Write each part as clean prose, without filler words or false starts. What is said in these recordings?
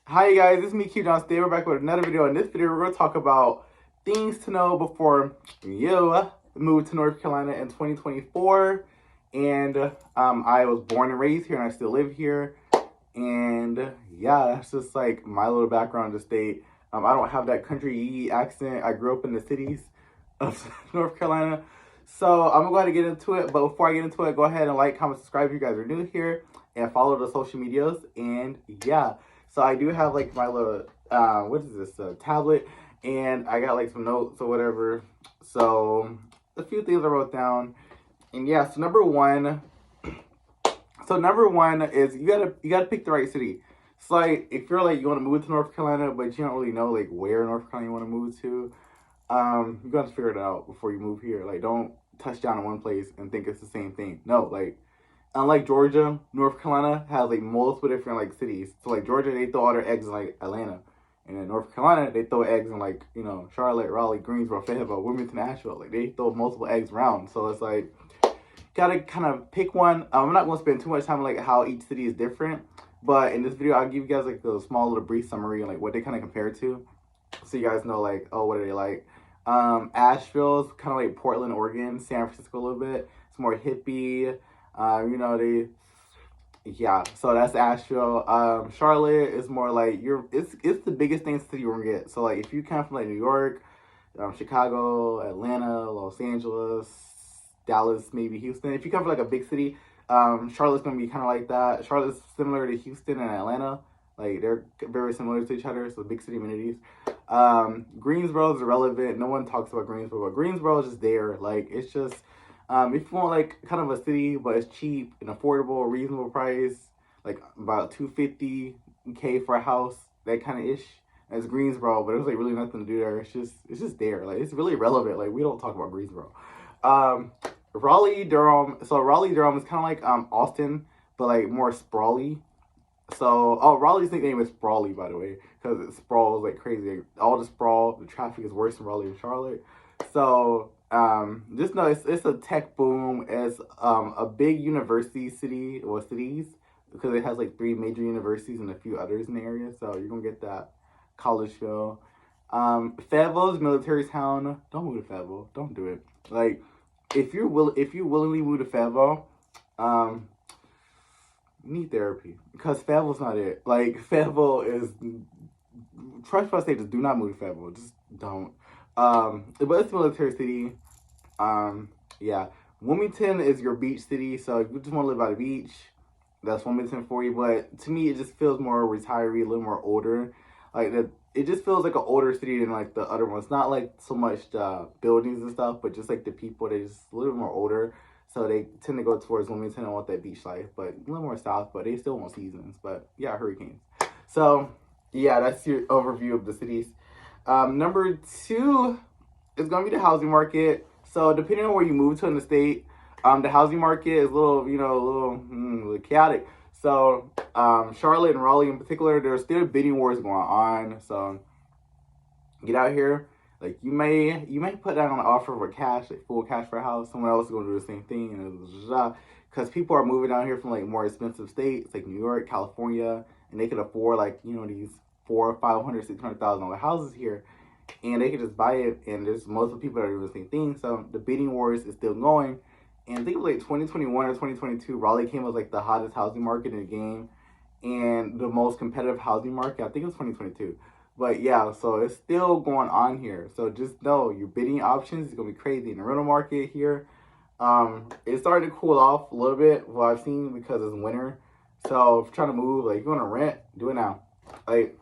Hi guys, this is me Q John. Today we're back with another video. In this video, we're going to talk about things to know before you move to North Carolina in 2024. And I was born and raised here, and I still live here. And yeah, that's just like my little background to state. I don't have that country accent. I grew up in the cities of North Carolina. So I'm gonna go ahead and get into it. But before I get into it, go ahead and like, comment, subscribe if you guys are new here, and follow the social medias. And yeah, so I do have like my little what is this tablet, and I got like some notes or whatever. So a few things I wrote down, and yeah. So number one is you gotta pick the right city. It's like if you're like you want to move to North Carolina, but you don't really know like where in North Carolina you want to move to. You got to figure it out before you move here. Like, don't touch down in one place and think it's the same thing. No, like, unlike Georgia, North Carolina has like multiple different like cities. So like Georgia, they throw all their eggs in like Atlanta, and in North Carolina, they throw eggs in like Charlotte, Raleigh, Greensboro, Fayetteville, Wilmington, Asheville. Like they throw multiple eggs around. So it's like gotta kind of pick one. I'm not gonna spend too much time on like how each city is different, but in this video, I'll give you guys like a small little brief summary and like what they kind of compare to, so you guys know like, oh, what are they like. Asheville's kind of like Portland, Oregon, San Francisco a little bit. It's more hippie. They yeah. So that's Asheville. Charlotte is more like it's the biggest thing city you're gonna get. So like if you come from like New York, Chicago, Atlanta, Los Angeles, Dallas, maybe Houston. If you come from like a big city, Charlotte's gonna be kind of like that. Charlotte's similar to Houston and Atlanta. Like they're very similar to each other. So big city amenities. Greensboro is irrelevant. No one talks about Greensboro, but Greensboro is just there. Like it's just if you want like kind of a city, but it's cheap and affordable, reasonable price, like about 250K for a house, that kind of ish. That's Greensboro, but there's like really nothing to do there. It's just there. Like it's really relevant. Like we don't talk about Greensboro. Um, Raleigh Durham. So Raleigh Durham is kind of like Austin, but like more sprawly. So, oh, Raleigh's nickname is Sprawly, by the way, because it sprawls like crazy. All the sprawl, the traffic is worse in Raleigh and Charlotte. So, just know it's a tech boom. It's a big university city or cities because it has like three major universities and a few others in the area. So you're gonna get that college feel. Fayetteville's military town. Don't move to Fayetteville. Don't do it. Like, if you willingly move to Fayetteville, um, need therapy because Fayetteville's not it. Like Fayetteville is trust my state. Just do not move to Fayetteville. Just don't. But it's a military city. Yeah. Wilmington is your beach city, so if you just want to live by the beach, that's Wilmington for you. But to me, it just feels more retiree, a little more older. Like that, it just feels like an older city than like the other ones. Not like so much buildings and stuff, but just like the people. They just a little more older. So they tend to go towards Wilmington and want that beach life, but a little more south, but they still want seasons. But yeah, hurricanes. So yeah, that's your overview of the cities. Number two is going to be the housing market. So depending on where you move to in the state, the housing market is a little, little chaotic. So Charlotte and Raleigh in particular, there's still bidding wars going on. So get out here. Like you may put that on an offer for cash, like full cash for a house. Someone else is gonna do the same thing, and because people are moving down here from like more expensive states like New York, California, and they can afford like these four, 500, $600,000 houses here, and they can just buy it. And there's multiple people that are doing the same thing. So the bidding wars is still going. And I think it was like 2021 or 2022, Raleigh came as like the hottest housing market in the game and the most competitive housing market. I think it was 2022. But yeah, so it's still going on here. So just know your bidding options is gonna be crazy in the rental market here. It's starting to cool off a little bit. What I've seen because it's winter. So if you're trying to move, like if you want to rent, do it now. Like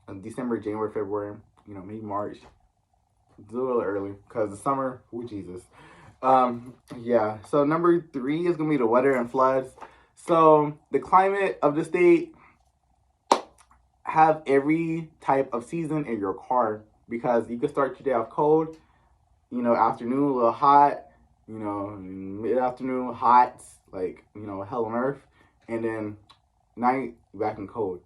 in December, January, February, maybe March. Do it a little early because the summer, oh Jesus. Yeah. So number three is gonna be the weather and floods. So the climate of the state have every type of season in your car because you can start your day off cold, afternoon a little hot, mid afternoon hot, like, hell on earth, and then night back in cold.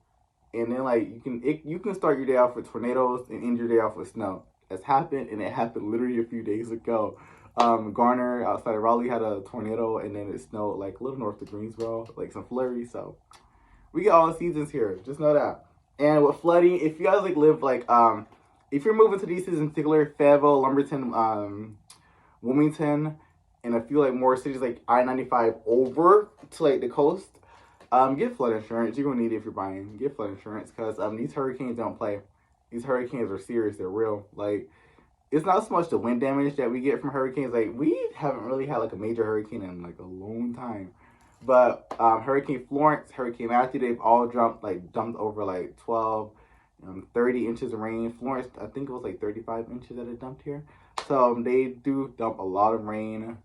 And then like you can start your day off with tornadoes and end your day off with snow. It's happened, and it happened literally a few days ago. Garner outside of Raleigh had a tornado, and then it snowed like a little north of Greensboro, like some flurries. So we get all seasons here. Just know that. And with flooding, if you guys like live like if you're moving to these cities in particular, Fayetteville, Lumberton, Wilmington, and a few like more cities like I-95 over to like the coast, get flood insurance. You're gonna need it if you're buying. Get flood insurance because these hurricanes don't play. These hurricanes are serious. They're real. Like it's not so much the wind damage that we get from hurricanes. Like we haven't really had like a major hurricane in like a long time. But Hurricane Florence, Hurricane Matthew, they've all dumped over like 12, 30 inches of rain. Florence, I think it was like 35 inches that it dumped here. So they do dump a lot of rain.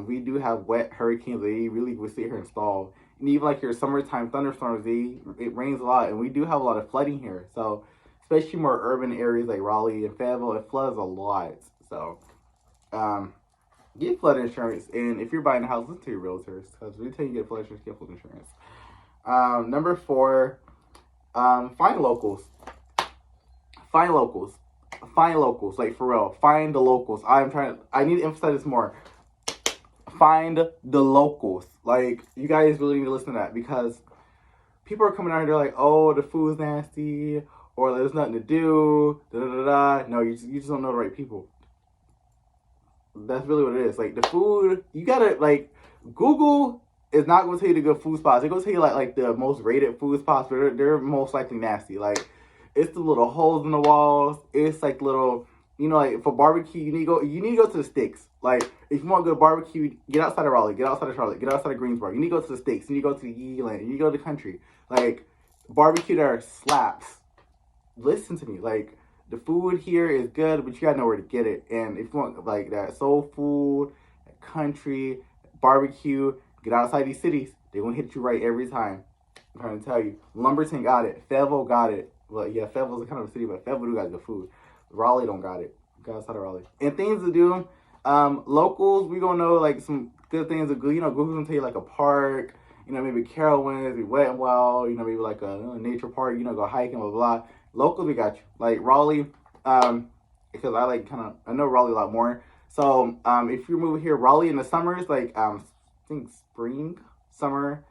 We do have wet hurricanes. They really will sit here and stall. And even like your summertime thunderstorms, it rains a lot, and we do have a lot of flooding here. So especially more urban areas like Raleigh and Fayetteville, it floods a lot. So um, get flood insurance, and if you're buying a house, listen to your realtors because we tell you get flood insurance, get flood insurance. Number 4, find locals. Find locals. Find locals, like for real. Find the locals. I need to emphasize this more. Find the locals. Like, you guys really need to listen to that because people are coming out here, they're like, oh, the food's nasty, or there's nothing to do, da da da da. No, you just don't know the right people. That's really what it is. Like, the food, you gotta, like, Google is not going to tell you the good food spots. They're going to tell you, like the most rated food spots, but they're most likely nasty. Like, it's the little holes in the walls. It's, like, little, like, for barbecue, you need to go to the sticks. Like, if you want good barbecue, get outside of Raleigh, get outside of Charlotte, get outside of Greensboro. You need to go to the sticks. You need to go to the Yeeland. You need to go to the country. Like, barbecue there slaps. Listen to me. Like, the food here is good, but you gotta know where to get it. And if you want like that soul food, that country, barbecue, get outside these cities. They're gonna hit you right every time. I'm trying to tell you. Lumberton got it. Fayetteville got it. Well, yeah, Fayetteville's a kind of a city, but Fayetteville do got good food. Raleigh don't got it. Go outside of Raleigh. And things to do. Locals, we gonna know like some good things to do. Google's gonna tell you like a park. Maybe Carowinds, maybe Wet and Wild. Maybe like a nature park. Go hiking, blah blah. Locally, we got you. Like Raleigh, because I know Raleigh a lot more. So if you're moving here, Raleigh in the summers, like I think spring, summer,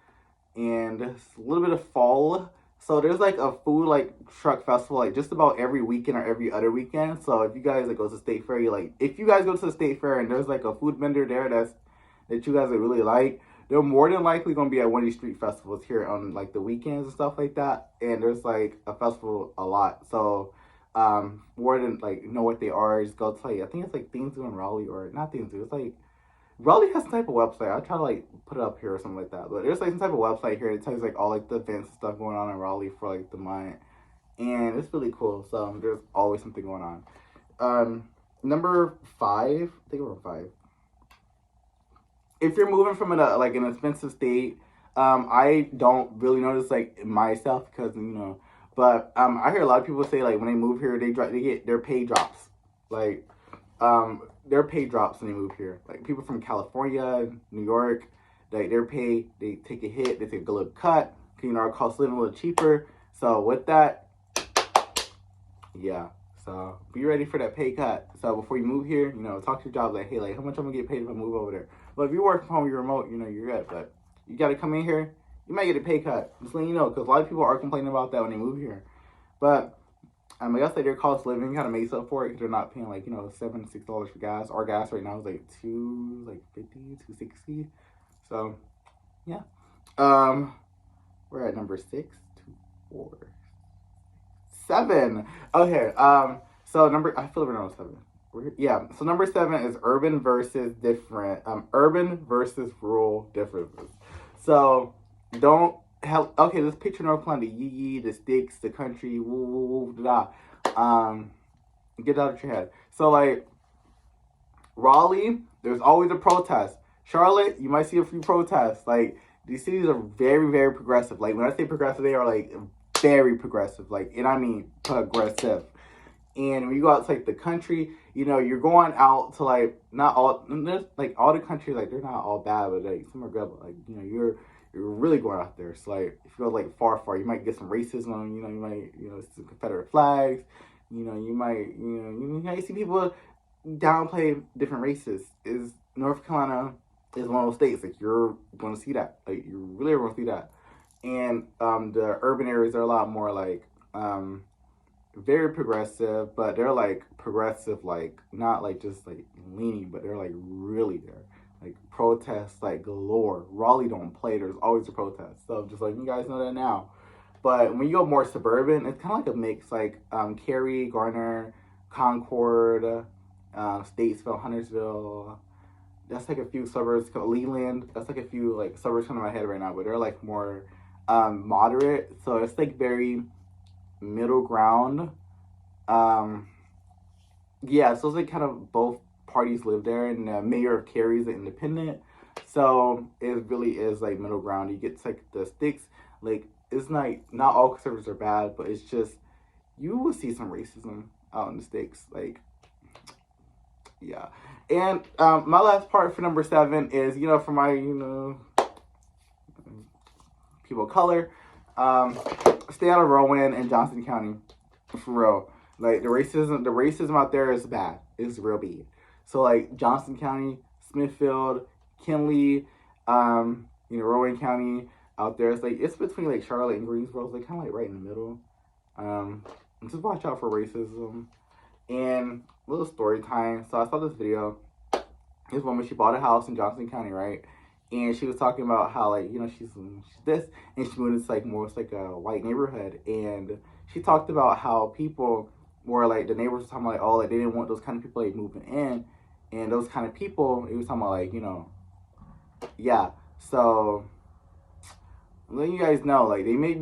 and a little bit of fall. So there's like a food like truck festival like just about every weekend or every other weekend. So if you guys like go to State Fair, if you guys go to the State Fair and there's like a food vendor there that you guys would really like, they're more than likely going to be at one of these street festivals here on like the weekends and stuff like that. And there's like a festival a lot. So more than like know what they are, just go tell you. I think it's like Things Do in Raleigh, or not Things Do. It's like Raleigh has some type of website. I'll try to like put it up here or something like that. But there's like some type of website here that tells you like all like the events and stuff going on in Raleigh for like the month. And it's really cool. So there's always something going on. Number 5, I think we're 5. If you're moving from an expensive state, I don't really notice like myself because but I hear a lot of people say like when they move here they get their pay drops, like their pay drops when they move here. Like people from California, New York, like their pay they take a hit, they take a little cut. Our cost of living a little cheaper. So with that, yeah. So be ready for that pay cut. So before you move here, talk to your job like, hey, like how much I'm gonna get paid if I move over there. But if you work from home, you're remote, you're good. But you gotta come in here, you might get a pay cut. Just letting you know, because a lot of people are complaining about that when they move here. But I guess like their cost of living kind of makes up for it because they're not paying like $7 to $6 for gas. Our gas right now is like $2.50, $2.60. So yeah. We're at number 6, 2, 4, 7. Okay. So I feel like we're number 7. So number 7 is urban versus rural differences. So let's picture North Carolina, the yee, the sticks, the country, woo, woo, woo, da. Get that out of your head. So like Raleigh, there's always a protest. Charlotte, you might see a few protests. Like these cities are very, very progressive. Like when I say progressive, they are like very progressive. Like, and I mean progressive. And when you go out to like the country, you're going out to like not all like all the countries, like they're not all bad, but like some are good. But like you're really going out there. So like if you go like far, you might get some racism. You might some Confederate flags. You might see people downplay different races. Is North Carolina is one of those states like you're going to see that. Like you really are going to see that. And the urban areas are a lot more like very progressive, but they're like progressive, like not like just like leaning, but they're like really there. Like protests like galore. Raleigh don't play. There's always a protest. So just like you guys know that now. But when you go more suburban, it's kind of like a mix, like Cary, Garner, Concord, Statesville, Huntersville. That's like a few suburbs. Leland. That's like a few like suburbs coming to my head right now, but they're like more moderate. So it's like very middle ground. Um, yeah, so it's like kind of both parties live there, and the mayor of Cary is an independent. So it really is like middle ground. You get like the sticks, like it's not all conservatives are bad, but it's just you will see some racism out in the sticks. Like, yeah. And my last part for number 7 is, for my, people of color, stay out of Rowan and Johnson County, for real. Like the racism out there is bad. It's real bad. So like Johnson County, Smithfield, Kinley, Rowan County out there. It's between like Charlotte and Greensboro. It's like kind of like right in the middle. Just watch out for racism. And a little story time. So I saw this video. This woman, she bought a house in Johnson County, right? And she was talking about how like she's this, and she moved into like more like a white neighborhood, and she talked about how people were like the neighbors were talking about like, oh, like they didn't want those kind of people like moving in, and those kind of people, it was talking about like yeah. So letting you guys know, like they might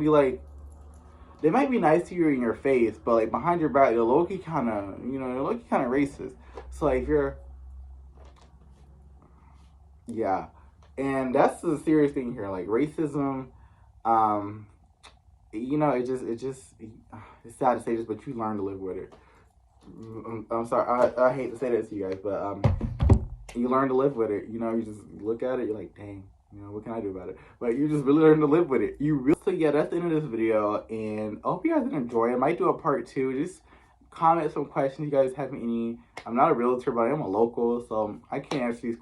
be nice to you in your face, but like behind your back, they're low-key kind of racist. So like if you're yeah. And that's the serious thing here, like racism. It's sad to say this, but you learn to live with it. I'm sorry, I hate to say that to you guys, but you learn to live with it. You just look at it, you're like, dang, what can I do about it? But you just really learn to live with it. So yeah, that's the end of this video, and I hope you guys did enjoy it. I might do a part 2. Just comment some questions you guys have any. I'm not a realtor, but I am a local, so I can't answer these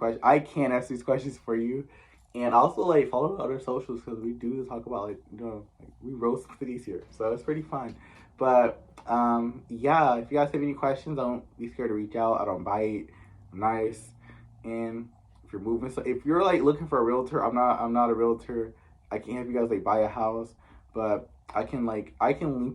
questions for you. And also like follow the other socials, because we do talk about like we roast cities here, so it's pretty fun. But yeah, if you guys have any questions, don't be scared to reach out. I don't bite. I'm nice. And if you're moving, so if you're like looking for a realtor, I'm not a realtor. I can't help you guys like buy a house, but I can link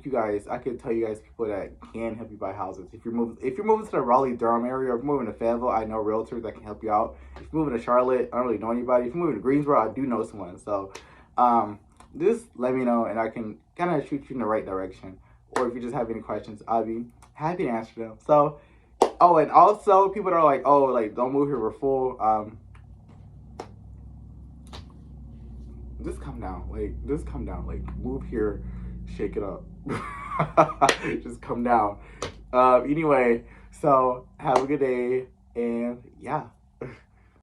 you guys. I can tell you guys people that can help you buy houses. If you're moving to the Raleigh-Durham area, or if you're moving to Fayetteville, I know realtors that can help you out. If you're moving to Charlotte, I don't really know anybody. If you're moving to Greensboro, I do know someone. So just let me know, and I can kind of shoot you in the right direction. Or if you just have any questions, I'll be happy to answer them. So, oh, and also people that are like, oh, like don't move here, we're full. Just come down, move here, shake it up. Just come down. Anyway, so have a good day, and yeah.